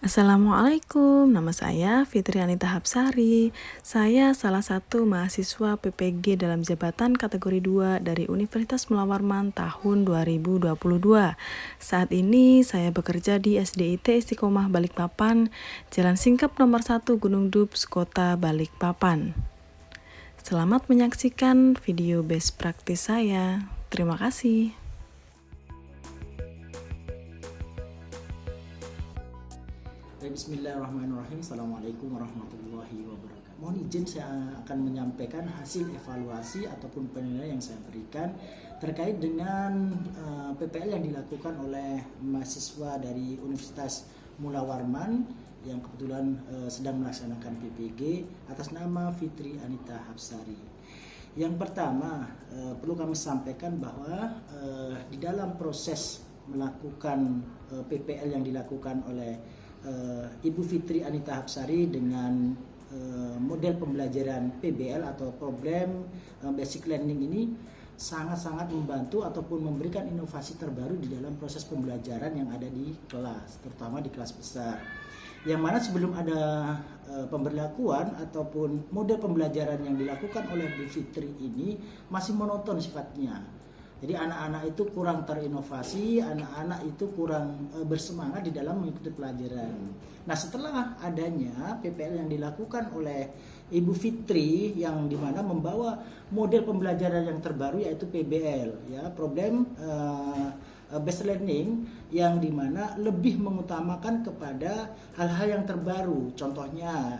Assalamualaikum, nama saya Fitri Anita Hapsari. Saya salah satu mahasiswa PPG dalam jabatan kategori 2 dari Universitas Mula Warman tahun 2022. Saat ini saya bekerja di SDIT Istiqomah Balikpapan, Jalan Singkep nomor 1 Gunung Dups, Kota Balikpapan. Selamat menyaksikan video best practice saya. Terima kasih. Bismillahirrahmanirrahim. Assalamualaikum warahmatullahi wabarakatuh. Mohon izin saya akan menyampaikan hasil evaluasi ataupun penilaian yang saya berikan terkait dengan PPL yang dilakukan oleh mahasiswa dari Universitas Mula Warman yang kebetulan sedang melaksanakan PPG atas nama Fitri Anita Hapsari. Yang pertama, perlu kami sampaikan bahwa di dalam proses melakukan PPL yang dilakukan oleh Ibu Fitri Anita Hapsari dengan model pembelajaran PBL atau Problem Basic Learning ini sangat-sangat membantu ataupun memberikan inovasi terbaru di dalam proses pembelajaran yang ada di kelas, terutama di kelas besar. Yang mana sebelum ada pemberlakuan ataupun model pembelajaran yang dilakukan oleh Bu Fitri ini masih monoton sifatnya. Jadi anak-anak itu kurang terinovasi, anak-anak itu kurang bersemangat di dalam mengikuti pelajaran. Nah, setelah adanya PPL yang dilakukan oleh Ibu Fitri yang dimana membawa model pembelajaran yang terbaru yaitu PBL, ya, Problem Based Learning, yang dimana lebih mengutamakan kepada hal-hal yang terbaru. Contohnya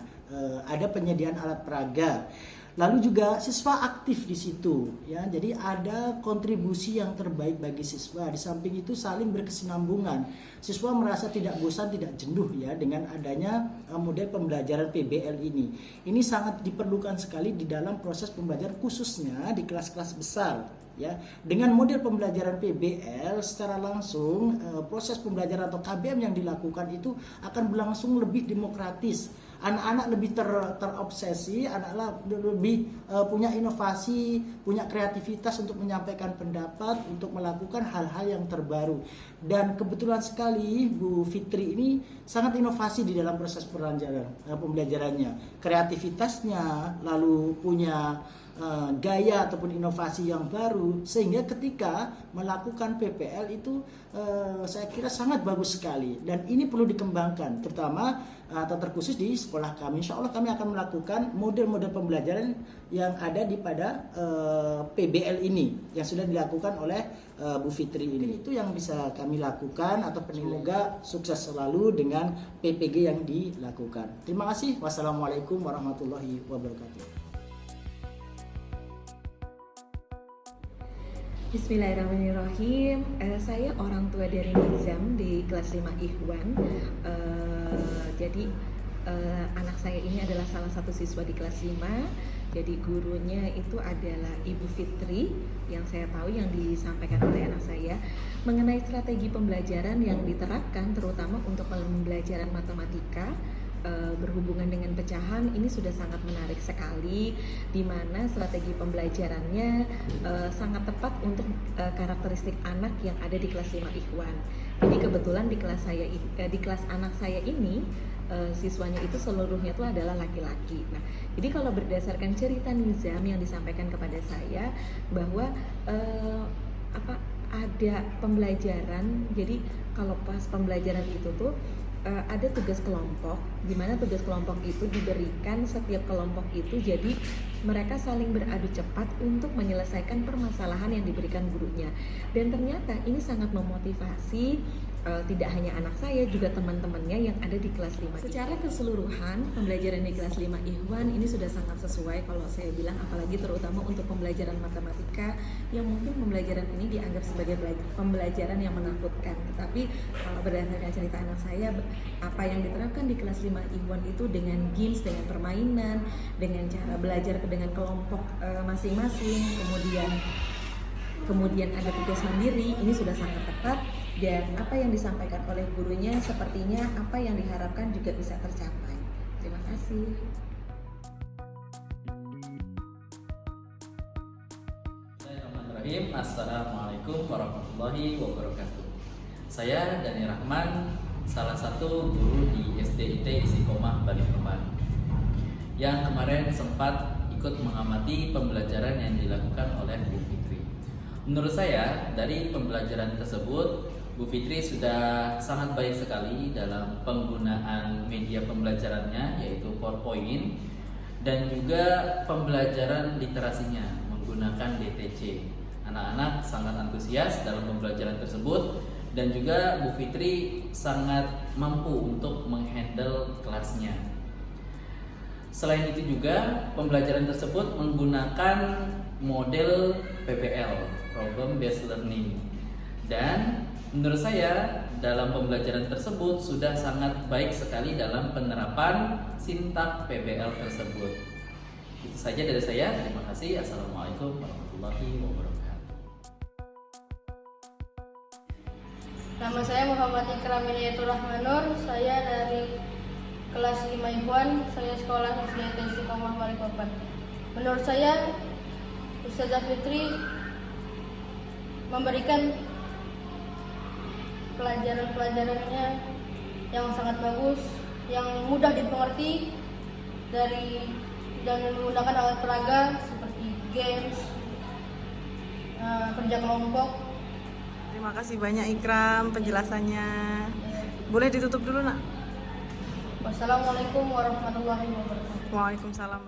ada penyediaan alat peraga. Lalu juga siswa aktif di situ, ya. Jadi ada kontribusi yang terbaik bagi siswa. Di samping itu saling berkesinambungan. Siswa merasa tidak bosan, tidak jenuh, ya, dengan adanya model pembelajaran PBL ini. Ini sangat diperlukan sekali di dalam proses pembelajaran khususnya di kelas-kelas besar, ya. Dengan model pembelajaran PBL secara langsung proses pembelajaran atau KBM yang dilakukan itu akan berlangsung lebih demokratis. Anak-anak lebih terobsesi, anak-anak lebih punya inovasi, punya kreativitas untuk menyampaikan pendapat, untuk melakukan hal-hal yang terbaru. Dan kebetulan sekali Bu Fitri ini sangat inovasi di dalam proses pembelajarannya. Kreativitasnya, lalu punya gaya ataupun inovasi yang baru, sehingga ketika melakukan PPL itu saya kira sangat bagus sekali, dan ini perlu dikembangkan terutama atau terkhusus di sekolah kami. Insya Allah kami akan melakukan model-model pembelajaran yang ada di pada PBL ini yang sudah dilakukan oleh Bu Fitri ini. Itu yang bisa kami lakukan atau semoga sukses selalu dengan PPG yang dilakukan. Terima kasih. Wassalamualaikum warahmatullahi wabarakatuh. Bismillahirrahmanirrahim. Saya orang tua dari Nizam di kelas 5 Ikhwan. Jadi anak saya ini adalah salah satu siswa di kelas 5. Jadi gurunya itu adalah Ibu Fitri, yang saya tahu yang disampaikan oleh anak saya mengenai strategi pembelajaran yang diterapkan terutama untuk pembelajaran matematika berhubungan dengan pecahan. Ini sudah sangat menarik sekali, di mana strategi pembelajarannya sangat tepat untuk karakteristik anak yang ada di kelas 5 Ikhwan. Jadi kebetulan di kelas anak saya ini siswanya itu seluruhnya itu adalah laki-laki. Nah, jadi kalau berdasarkan cerita Nizam yang disampaikan kepada saya bahwa ada pembelajaran. Jadi kalau pas pembelajaran itu tuh ada tugas kelompok, di mana tugas kelompok itu diberikan setiap kelompok itu, jadi mereka saling beradu cepat untuk menyelesaikan permasalahan yang diberikan gurunya. Dan ternyata ini sangat memotivasi tidak hanya anak saya, juga teman-temannya yang ada di kelas 5. Secara keseluruhan pembelajaran di kelas 5 Ikhwan ini sudah sangat sesuai kalau saya bilang, apalagi terutama untuk pembelajaran matematika yang mungkin pembelajaran ini dianggap sebagai pembelajaran yang menakutkan. Tetapi kalau berdasarkan cerita anak saya, apa yang diterapkan di kelas 5 Ikhwan itu dengan games, dengan permainan, dengan cara belajar dengan kelompok masing-masing, kemudian ada tugas mandiri, ini sudah sangat tepat. Dan apa yang disampaikan oleh gurunya sepertinya apa yang diharapkan juga bisa tercapai. Terima kasih. Bismillahirrahmanirrahim. Assalamualaikum warahmatullahi wabarakatuh. Saya Dani Rahman, salah satu guru di SDIT Istiqomah Balikpapan yang kemarin sempat ikut mengamati pembelajaran yang dilakukan oleh Bu Fitri. Menurut saya, dari pembelajaran tersebut, Bu Fitri sudah sangat baik sekali dalam penggunaan media pembelajarannya, yaitu PowerPoint, dan juga pembelajaran literasinya menggunakan DTC. Anak-anak sangat antusias dalam pembelajaran tersebut, dan juga Bu Fitri sangat mampu untuk menghandle kelasnya. Selain itu juga pembelajaran tersebut menggunakan model PBL, Problem Based Learning, dan menurut saya dalam pembelajaran tersebut sudah sangat baik sekali dalam penerapan sintak PBL tersebut. Itu saja dari saya. Terima kasih. Assalamualaikum warahmatullahi wabarakatuh. Nama saya Muhammad Ikram Iliyatul Rahmanur. Saya dari kelas 5 Ikhwan. Saya sekolah SDIT Istiqomah Balikpapan. Menurut saya, Ustazah Fitri memberikan pelajaran-pelajarannya yang sangat bagus, yang mudah dimengerti dan menggunakan alat peraga seperti games, kerja kelompok. Terima kasih banyak Ikram penjelasannya. Boleh ditutup dulu, Nak? Wassalamualaikum warahmatullahi wabarakatuh. Waalaikumsalam.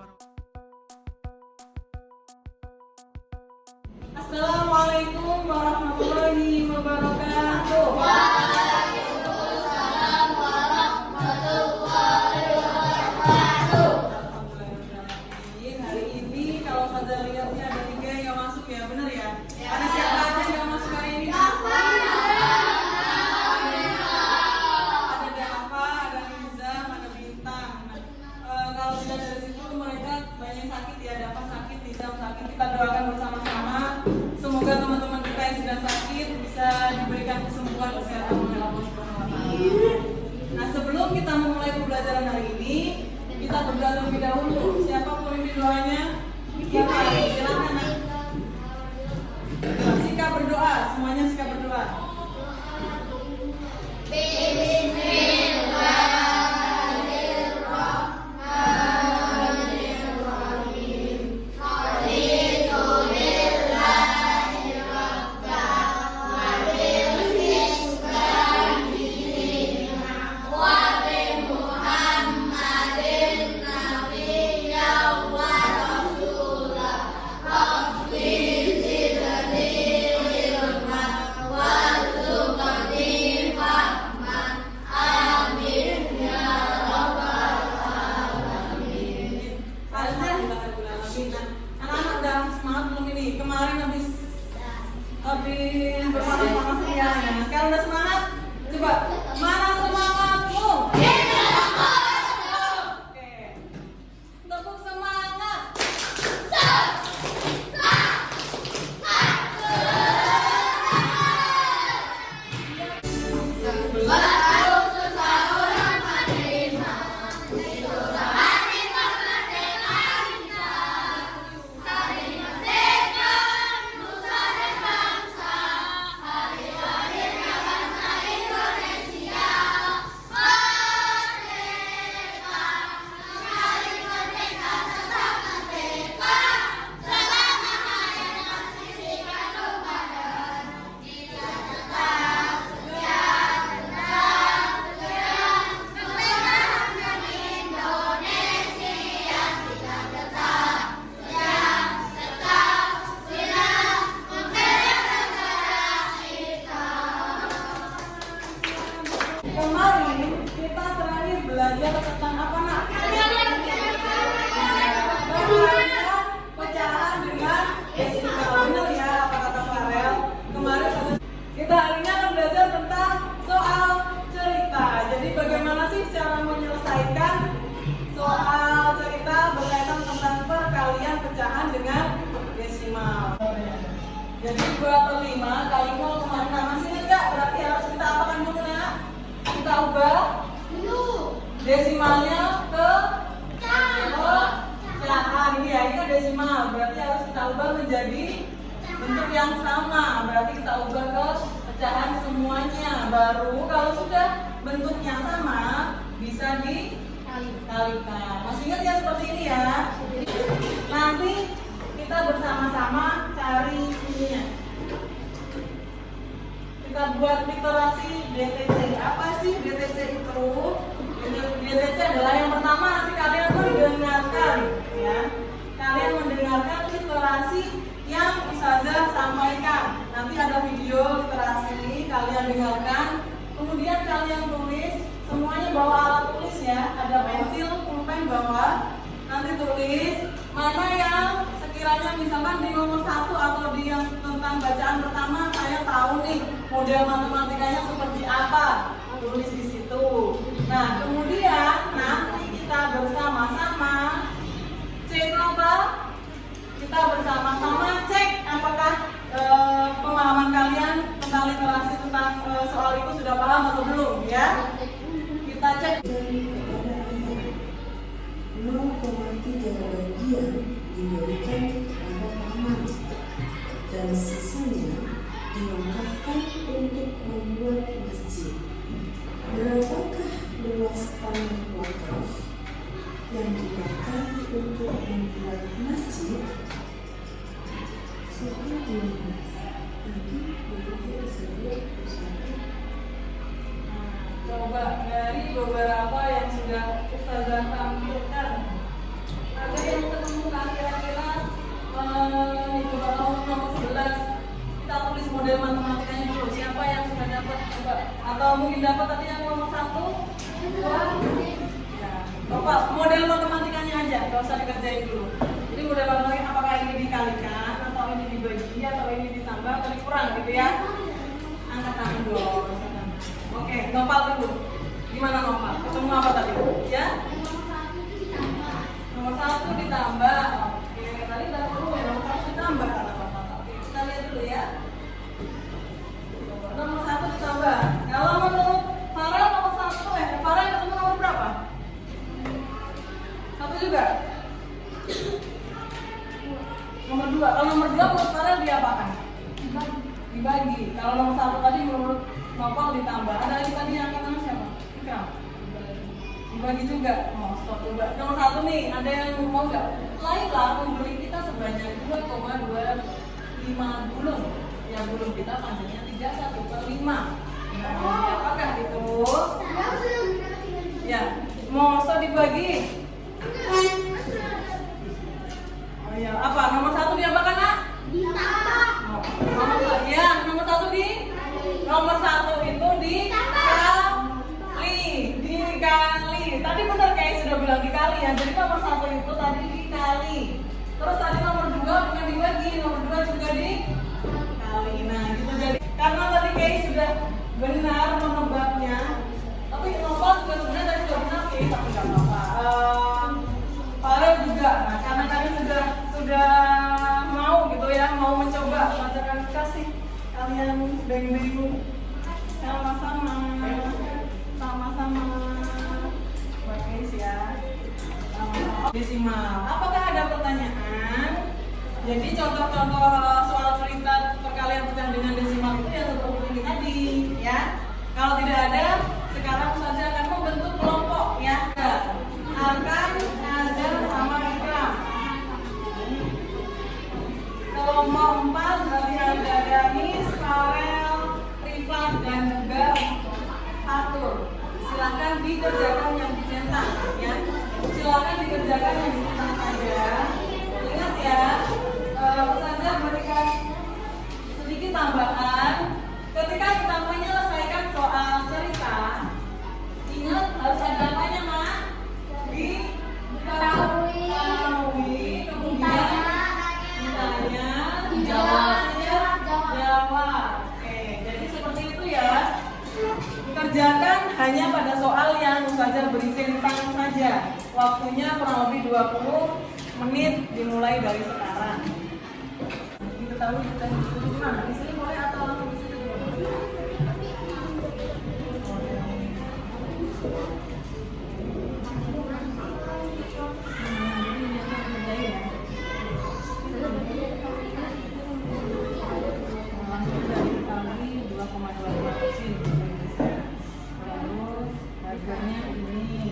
Assalamualaikum warahmatullahi wabarakatuh. Hari ini kalau pada lihatnya ada 3 yang masuk ya, benar ya? Ada siapa aja yang masuk hari ini? Ada Dafa, ada Nizam, ada Bintang. Kalau tidak dari situ mereka banyak sakit ya, Dafa sakit, Nizam sakit. Kita doakan bersama-sama. Semoga teman-teman kita yang sedang sakit bisa diberikan kesembuhan kesehatan oleh Allah Subhanahu wa Ta'ala. Nah, sebelum kita memulai pembelajaran hari ini, kita berdoa terlebih dahulu. Siapa pemimpin doanya? Siapa? Silakan. Sikap berdoa, semuanya sikap berdoa. Anak-anak udah semangat belum ini? Kemarin habis berpanas-panas ya. Sekarang udah semangat? Coba, mana semangatmu? Oke. Tepuk semangat. Kemarin kita terakhir belajar tentang apa, Nak? Pecahan dengan fisika. Benar ya apa kata Farel? Kemarin kita hari ini akan belajar tentang soal cerita. Jadi bagaimana sih cara menyelesaikan soal cerita berkaitan tentang perkalian pecahan dengan desimal. Jadi 2/5 kali 0,6 masih enggak? Berarti harus kita apakan dulu, Nak? Kita ubah desimalnya ke pecahan. Ini ya, ini kan desimal. Berarti harus kita ubah menjadi bentuk yang sama. Berarti kita ubah ke pecahan semuanya. Baru kalau sudah bentuknya sama, bisa dikalikan. Masih ingat ya seperti ini ya? Nanti kita bersama-sama cari ininya. Kita buat literasi DTC. Apa sih DTC itu? DTC adalah yang pertama nanti kalian mendengarkan ya. Kalian mendengarkan literasi yang Ustazah sampaikan. Nanti ada video literasi, kalian dengarkan. Kemudian kalian tulis, semuanya bawa alat tulis ya. Ada pensil, pulpen bawa. Nanti tulis mana yang sekiranya misalkan di nomor 1 atau di yang tentang bacaan pertama saya tahu nih model matematikanya seperti apa. Tulis di situ. Nah, kemudian nanti kita bersama-sama cek apa? Kita bersama-sama cek apakah pemahaman kalian tentang literasi tentang soal itu sudah paham atau belum ya? Kita cek. Kepada ayah 0,3 bagian diberikan kepada paman dan sisanya diwakafkan untuk membuat masjid. Berapakah luas tanah wakaf yang dipakai untuk membuat masjid? Soal 12. Tadi begitu disebut usaha. Coba dari beberapa yang sudah Ustazah tampilkan, ada yang ketemukan kira-kira coba nomor 11. Kita tulis model matematikanya dulu. Siapa yang sudah dapat? Coba. Atau mungkin dapat tadi yang nomor 1, 2. Ya. Coba model matematikanya aja, nggak usah dikerjain dulu. Jadi model matematika apakah ini dikalikan atau ini dibagi atau ini ditambah atau dikurang gitu ya? Angkat tangan dong. Oke, nopal dulu. Gimana nopal? Ketemu apa tadi? Ya? Nomor 1 ditambah. Oke, tadi udah perlu ya, nomor 1 ditambah. Oke, kita lihat dulu ya. Nomor 1 ditambah. Kalau menurut Farel nomor 1 ya, Farel ketemu nomor berapa? 1 juga? Nomor 2. Kalau nomor 2 menurut Farel diapakan? Dibagi. Kalau nomor 1 tadi menurut Nopal ditambah. Ada lagi tadi yang angkat tangan siapa? Ikram. Dibagi juga. Oh, stop coba. Nomor 1 nih, ada yang mau nggak? Laila memberi kita sebanyak 2,25 gulung. Ya gulung kita panjangnya 31/5. Nah, apakah itu? Ya, mau dibagi? Oh ya, apa? Nomor 1 diapakan, Nak? Nomor 1 di? Nomor 1 itu dikali. Tadi benar kayak sudah bilang dikali ya. Jadi nomor 1 itu tadi dikali. Terus tadi nomor 2 bukan dibagi, nomor 2 juga dikali. Nah, gitu jadi karena tadi kayak sudah benar menebaknya. Tapi Nopal juga sebenarnya tadi sudah benar sih, tapi nggak apa-apa. Farel juga. Nah, karena kalian sudah mau gitu ya, mau mencoba pelajaran kasih kalian beng-beng sama-sama bagus ya. Desimal. Apakah ada pertanyaan? Jadi contoh-contoh soal cerita perkalian pecah dengan desimal itu ya seperti ini tadi ya. Kalau tidak ada, sekarang Ustazah akan membentuk kelompok ya. Akan Nazar sama Ikram. Kelompok 4 berarti ada Danis, Farel, Rifat dan juga Fatur. Silakan dikerjakan yang dicetak ya. Silakan dikerjakan yang dicetak saja. Ingat ya, Ustazah berikan sedikit tambahan. Ketika kita menyelesaikan soal cerita, ingat harus ada apanya, Mak? Diketahui, kemudian ditanya, jawab. Oke, jadi seperti itu ya. Kerjakan hanya pada soal yang Ustazah beri centang saja. Waktunya kurang lebih 20 menit dimulai dari sekarang. Diketahui kita di mana? Di sini boleh atau langsung di situ? Harganya ini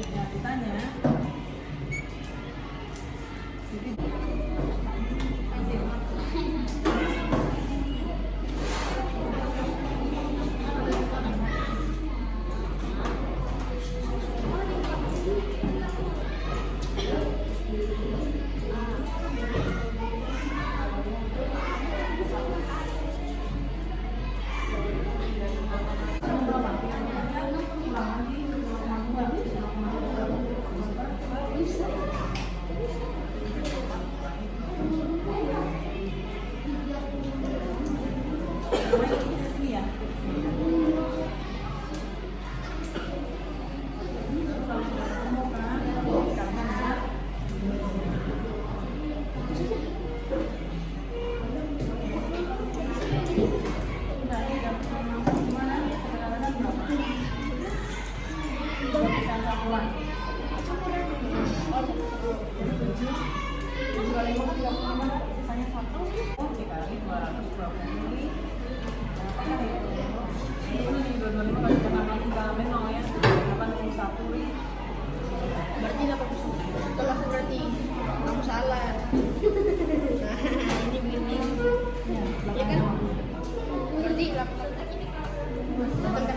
kali 5 35, sisanya 1 dikali 220. Apa ya? Ini 225 kali 8 kali 0 ya. 81. Berarti 81. Betul aku berarti. Aku salah. Nah, ini begini. Ya kan? Berarti 81. Betul kan?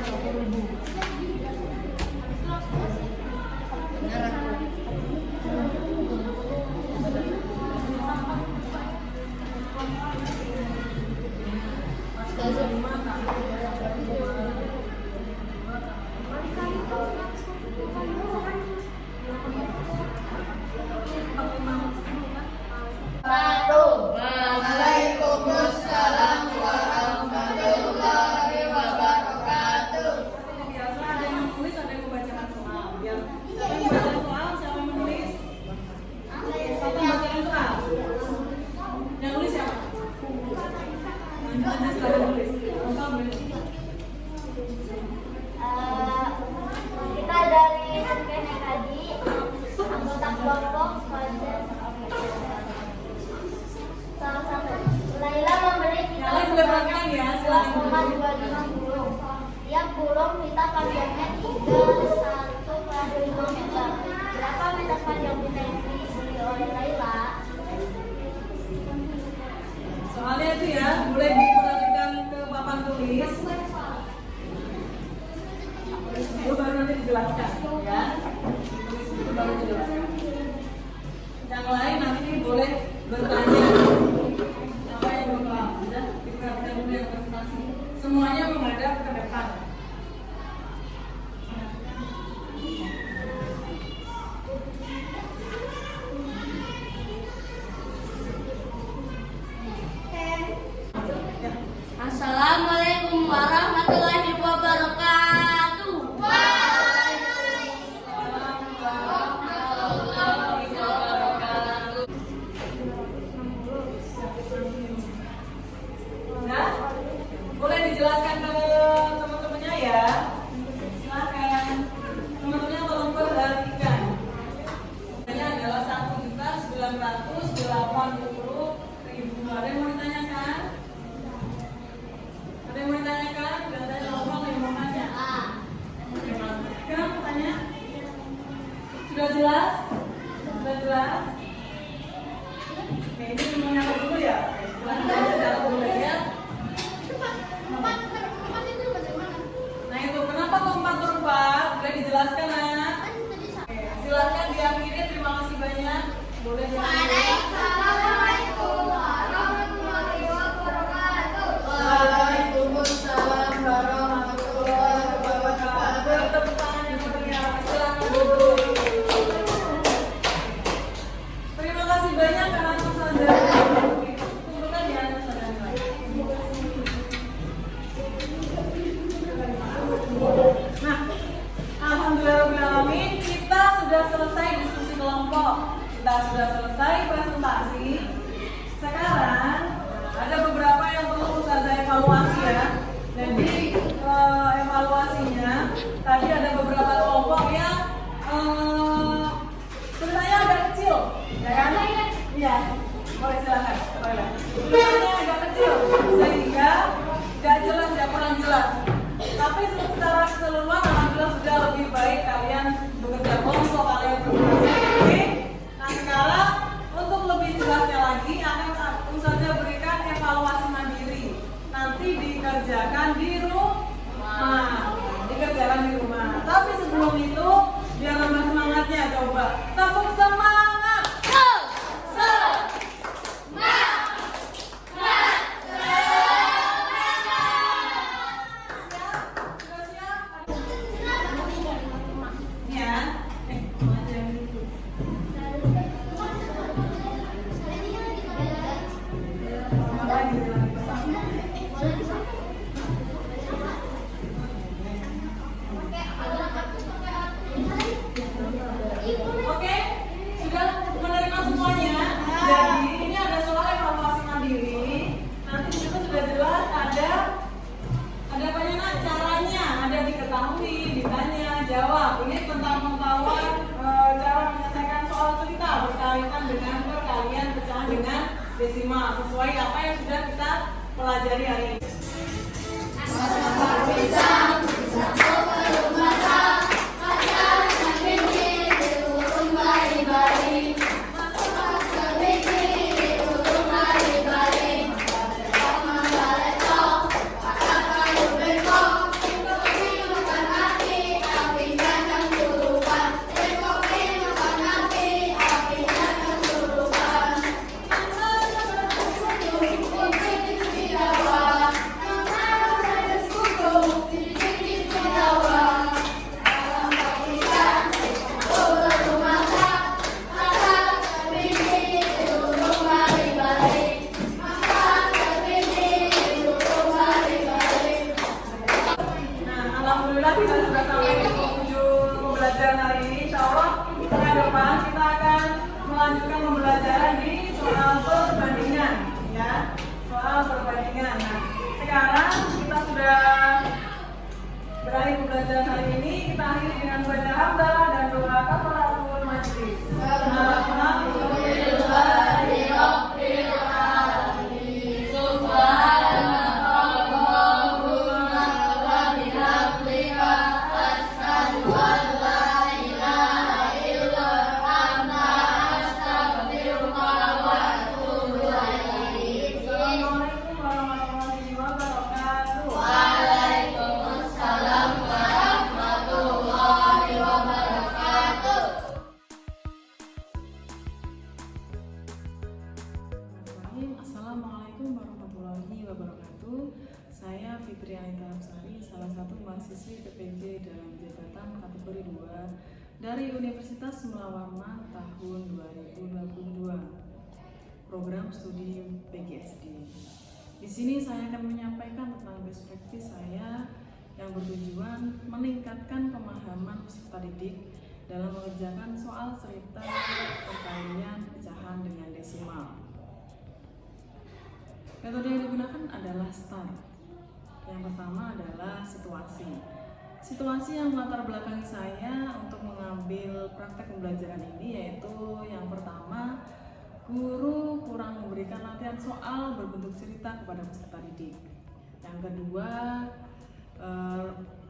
Benar aku. Waalaikumsalam warahmatullahi wabarakatuh. Biasa ada yang menulis, ada yang membacakan soal. Biar siapa yang membacakan soal, siapa yang menulis? Siapa yang membacakan soal? Yang nulis siapa? Anda silahkan nulis. Kita dari Kenek Haji, anggota kelompok salah satu. Laila memberi kita Yang lain boleh perhatikan ya, silakan. 2,25 burung. Tiap burung kita panjangnya 31,5 meter. Berapa meter panjang kita yang dibeli oleh Laila? Soalnya itu ya, boleh diperhatikan ke papan tulis. Itu baru nanti dijelaskan ya. Itu baru dijelaskan. Yang lain nanti boleh bertanya. Siapa yang belum paham? Sudah diperhatikan dulu yang presentasi. Semuanya menghadap ke depan. Assalamualaikum warahmatullahi wabarakatuh. Nah, boleh dijelaskan ke teman-temannya ya. Silakan. Teman-temannya tolong perhatikan. Ini adalah 1.980.000. Ada yang mau ditanyakan? Ada yang mau ditanyakan? Biasanya telepon yang mau tanya. Kenapa tanya? Sudah jelas? Sudah jelas? Oke, ini semuanya dulu ya. Silahkan baca dalam dulu ya. Nah itu, kenapa kok 4/4? Boleh dijelaskan nak? Oke, silakan diakhiri, terima kasih banyak. Boleh Assalamualaikum warahmatullahi wabarakatuh. Waalaikumsalam warahmatullahi wabarakatuh. Tepuk tangan yang meriah. Silakan duduk. Terima kasih banyak karena saudara. Kumpulkan ya saudara. Nah, alhamdulillahirobbilalamin, kita sudah selesai diskusi kelompok. Kita sudah selesai presentasi. Sekarang ada beberapa yang perlu Ustazah evaluasi ya. Jadi evaluasinya tadi ada beberapa kelompok yang sebenarnya agak kecil, ya kan? Iya, boleh silakan. Sebenarnya agak kecil, sehingga tidak jelas, tidak kurang jelas. Tapi secara keseluruhan alhamdulillah sudah lebih baik kalian bekerja kelompok, kalian berdiskusi. Nah sekarang untuk lebih jelasnya lagi akan Ustazah berikan evaluasi mandiri. Nanti dikerjakan di rumah. Dikerjakan di rumah. Tapi sebelum itu desimal sesuai apa yang sudah kita pelajari hari ini. Alhamdulillah kita sudah sampai di penghujung pembelajaran hari ini. Insya Allah ke depan kita akan melanjutkan pembelajaran di soal perbandingan, ya, soal perbandingan. Nah, sekarang kita sudah berakhir pembelajaran hari ini. Kita akhiri dengan baca hamdalah dan doa kafaratul majlis. Assalamualaikum warahmatullahi wabarakatuh. Assalamualaikum warahmatullahi wabarakatuh. Saya Fitri Anita Hapsari, salah satu mahasiswi PPG dalam jabatan kategori 2 dari Universitas Mulawarman tahun 2022. Program studi PGSD. Di sini saya akan menyampaikan tentang best practice saya yang bertujuan meningkatkan pemahaman peserta didik dalam mengerjakan soal cerita perkalian pecahan dengan desimal. Metode yang digunakan adalah STAR. Yang pertama adalah situasi. Situasi yang melatar belakangi saya untuk mengambil praktek pembelajaran ini yaitu yang pertama, guru kurang memberikan latihan soal berbentuk cerita kepada peserta didik. Yang kedua,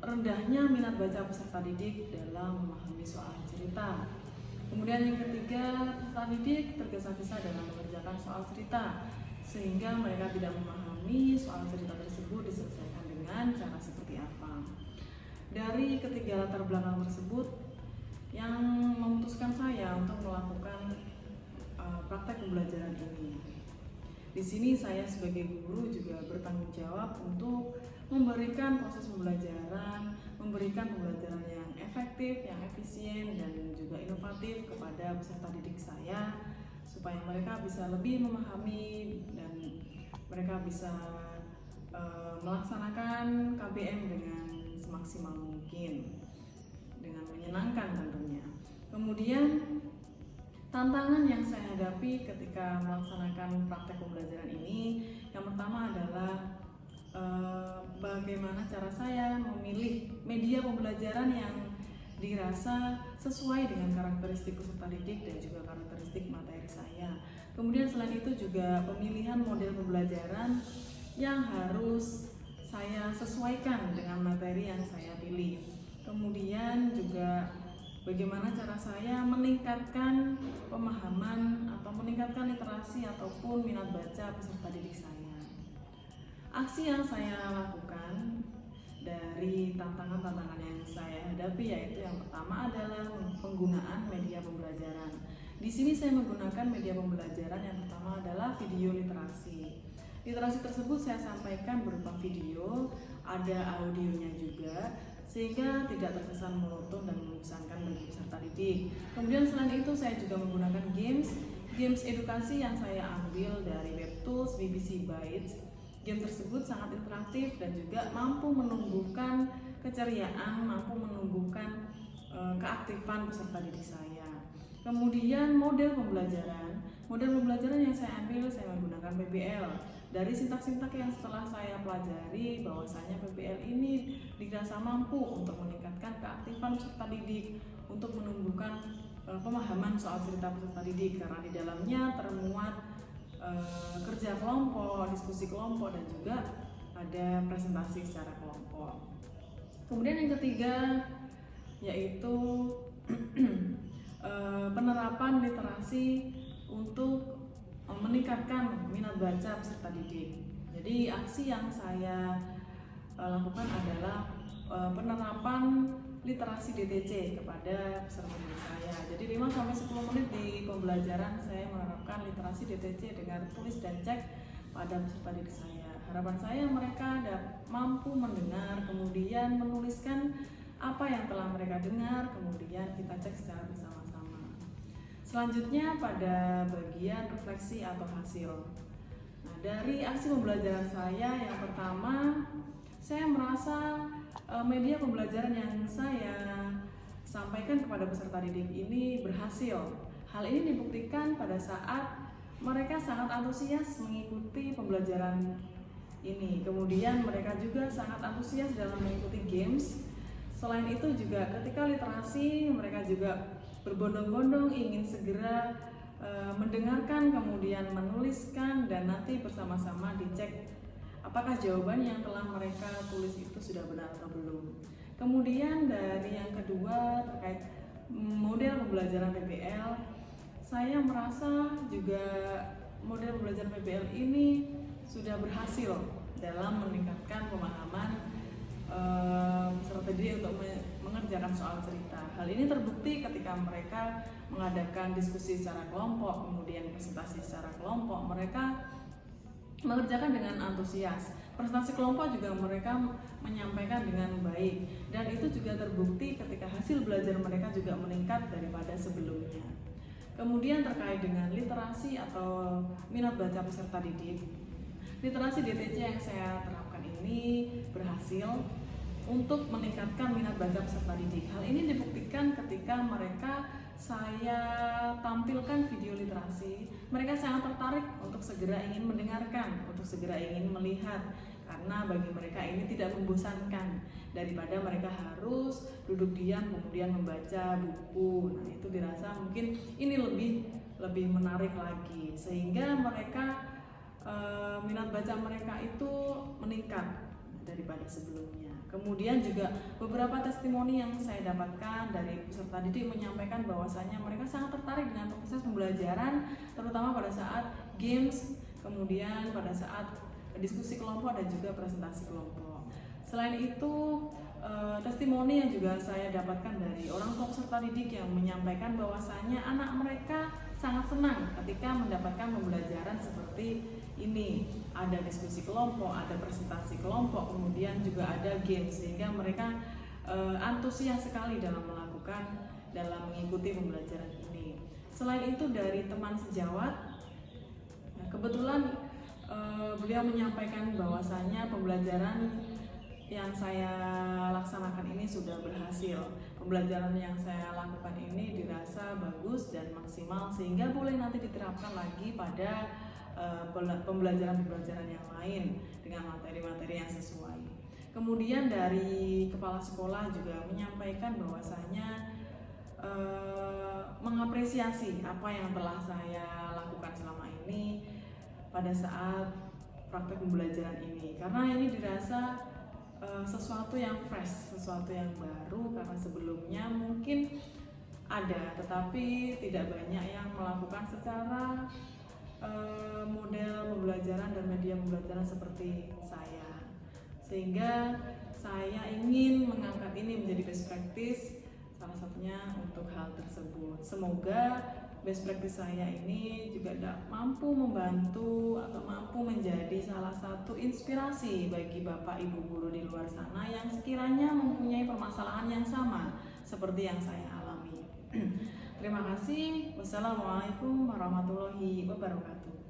rendahnya minat baca peserta didik dalam memahami soal cerita. Kemudian yang ketiga, peserta didik tergesa-gesa dalam mengerjakan soal cerita sehingga mereka tidak memahami soal cerita tersebut diselesaikan dengan cara seperti apa. Dari ketiga latar belakang tersebut yang memutuskan saya untuk melakukan praktek pembelajaran ini. Di sini saya sebagai guru juga bertanggung jawab untuk memberikan proses pembelajaran, memberikan pembelajaran yang efektif, yang efisien dan juga inovatif kepada peserta didik saya supaya mereka bisa lebih memahami dan mereka bisa melaksanakan KBM dengan semaksimal mungkin dengan menyenangkan tentunya. Kemudian tantangan yang saya hadapi ketika melaksanakan praktek pembelajaran ini, yang pertama adalah bagaimana cara saya memilih media pembelajaran yang dirasa sesuai dengan karakteristik peserta didik dan juga karakteristik materi saya. Kemudian selain itu juga pemilihan model pembelajaran yang harus saya sesuaikan dengan materi yang saya pilih. Kemudian juga bagaimana cara saya meningkatkan pemahaman atau meningkatkan literasi ataupun minat baca peserta didik saya. Aksi yang saya lakukan dari tantangan-tantangan yang saya hadapi yaitu yang pertama adalah penggunaan media pembelajaran. Di sini saya menggunakan media pembelajaran yang pertama adalah video literasi. Literasi tersebut saya sampaikan berupa video, ada audionya juga, sehingga tidak terkesan monoton dan membosankan bagi peserta didik. Kemudian selain itu saya juga menggunakan games edukasi yang saya ambil dari Webtools, BBC Bytes. Game tersebut sangat interaktif dan juga mampu menumbuhkan keceriaan, mampu menumbuhkan keaktifan peserta didik saya. Kemudian model pembelajaran yang saya ambil saya menggunakan PBL. Dari sintak-sintak yang setelah saya pelajari bahwasanya PBL ini dirasa mampu untuk meningkatkan keaktifan peserta didik, untuk menumbuhkan pemahaman soal cerita peserta didik karena di dalamnya termuat kerja kelompok, diskusi kelompok, dan juga ada presentasi secara kelompok. Kemudian yang ketiga yaitu penerapan literasi untuk meningkatkan minat baca peserta didik. Jadi aksi yang saya lakukan adalah penerapan literasi DTC kepada peserta didik saya. Jadi 5-10 menit di pembelajaran saya menerapkan literasi DTC dengan tulis dan cek pada peserta didik saya. Harapan saya mereka mampu mendengar, kemudian menuliskan apa yang telah mereka dengar, kemudian kita cek secara bersama-sama. Selanjutnya pada bagian refleksi atau hasil. Nah, dari aksi pembelajaran saya yang pertama, saya merasa media pembelajaran yang saya sampaikan kepada peserta didik ini berhasil. Hal ini dibuktikan pada saat mereka sangat antusias mengikuti pembelajaran ini. Kemudian mereka juga sangat antusias dalam mengikuti games. Selain itu juga ketika literasi mereka juga berbondong-bondong ingin segera mendengarkan, kemudian menuliskan, dan nanti bersama-sama dicek apakah jawaban yang telah mereka tulis itu sudah benar atau belum. Kemudian dari yang kedua terkait model pembelajaran PBL, saya merasa juga model pembelajaran PBL ini sudah berhasil dalam meningkatkan pemahaman peserta didik untuk mengerjakan soal cerita. Hal ini terbukti ketika mereka mengadakan diskusi secara kelompok, kemudian presentasi secara kelompok, mereka mengerjakan dengan antusias. Presentasi kelompok juga mereka menyampaikan dengan baik, dan itu juga terbukti ketika hasil belajar mereka juga meningkat daripada sebelumnya. Kemudian terkait dengan literasi atau minat baca peserta didik, literasi DTC yang saya terapkan ini berhasil untuk meningkatkan minat baca peserta didik. Hal ini dibuktikan ketika saya tampilkan video literasi, mereka sangat tertarik untuk segera ingin mendengarkan, untuk segera ingin melihat, karena bagi mereka ini tidak membosankan daripada mereka harus duduk diam kemudian membaca buku. Nah, itu dirasa mungkin ini lebih menarik lagi, sehingga mereka minat baca mereka itu meningkat daripada sebelumnya. Kemudian juga beberapa testimoni yang saya dapatkan dari peserta didik menyampaikan bahwasanya mereka sangat tertarik dengan proses pembelajaran, terutama pada saat games, kemudian pada saat diskusi kelompok dan juga presentasi kelompok. Selain itu, testimoni yang juga saya dapatkan dari orang tua peserta didik yang menyampaikan bahwasanya anak mereka sangat senang ketika mendapatkan pembelajaran seperti ini. Ada diskusi kelompok, ada presentasi kelompok, kemudian juga ada game, sehingga mereka antusias sekali dalam mengikuti pembelajaran ini. Selain itu dari teman sejawat, kebetulan beliau menyampaikan bahwasanya pembelajaran yang saya laksanakan ini sudah berhasil. Pembelajaran yang saya lakukan ini dirasa bagus dan maksimal, sehingga boleh nanti diterapkan lagi pada pembelajaran-pembelajaran yang lain dengan materi-materi yang sesuai. Kemudian dari kepala sekolah juga menyampaikan bahwasanya mengapresiasi apa yang telah saya lakukan selama ini pada saat praktek pembelajaran ini, karena ini dirasa sesuatu yang fresh, sesuatu yang baru, karena sebelumnya mungkin ada tetapi tidak banyak yang melakukan secara model pembelajaran dan media pembelajaran seperti saya, sehingga saya ingin mengangkat ini menjadi best practice, salah satunya untuk hal tersebut. Semoga best practice saya ini juga mampu membantu atau mampu menjadi salah satu inspirasi bagi Bapak Ibu guru di luar sana yang sekiranya mempunyai permasalahan yang sama seperti yang saya alami. Terima kasih. Wassalamualaikum warahmatullahi wabarakatuh.